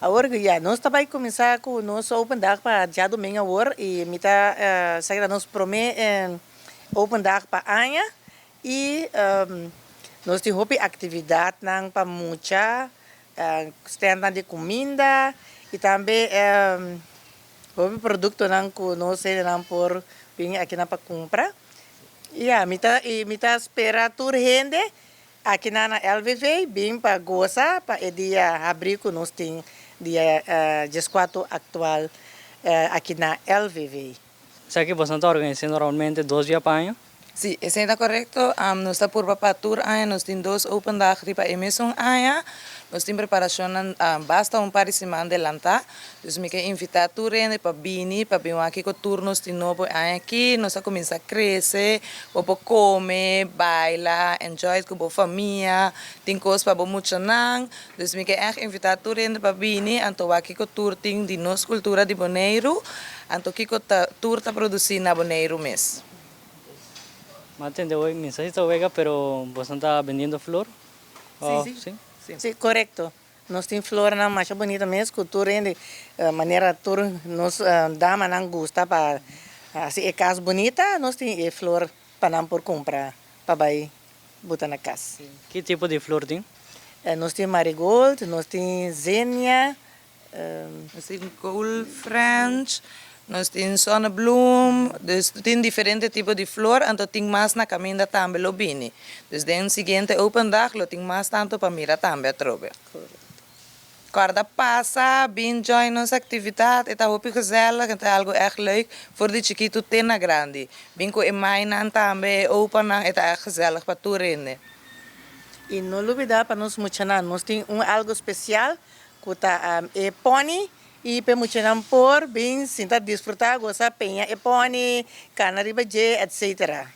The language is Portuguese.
Agora, nós também começar com o nosso Open Dag para dia domingo agora e me tá, nós prometemos Open Dag para Anha e nós temos atividade para muita, stand de comida e também produto que nós temos por vir aqui para comprar. E me tá espera toda gente aqui na LVV, bem para gozar, para o dia abrir que nós temos dia 14 atual aqui na LVV. Será que você está organizando normalmente 2 dias para año? Sí, eso está correcto. Nos está por para tour año, nos tiene 2 open days para emissão año. Nos tem preparação basta par de semana adelantar. Então me quer invitar tour para vir aqui com turnos de novo aqui. Nós a começar a crescer, para comer, bailar, enjoy com a família, tem coisas para muito não. Então me quer invitar tour para vir, então aqui com tour tem de nossa cultura de Bonaire, então aqui com tour está produzindo na Bonaire mesmo. Mate hoy necesito vega, pero você está vendendo flor? Sim, correto. Nós temos flor na mais bonita mesmo, cultura de maneira tour nós dama não gosta para se é casa bonita, nós temos flor para não por comprar para vai botar na casa. Que tipo de flor tem? Nós temos marigold, nós temos zenia, nós temos gold French. Nós temos sonnebloem, dus tem diferentes tipos de flor, então tem mais na caminho também lo bini. Dus den seguinte open dag lo tem mais tanto para mirar também trobe. Quando passa, bem join nossa atividade, é muito gezellig, é algo echt leuk voor de chiquito tem na grande. Bem com emainan também open, é echt gezellig para tu rende. E não olvidar para nós muchanan, nós temos algo especial, que é pony. E para muitos por bem sentar desfrutar gostar penha e pone cana ribaje etc.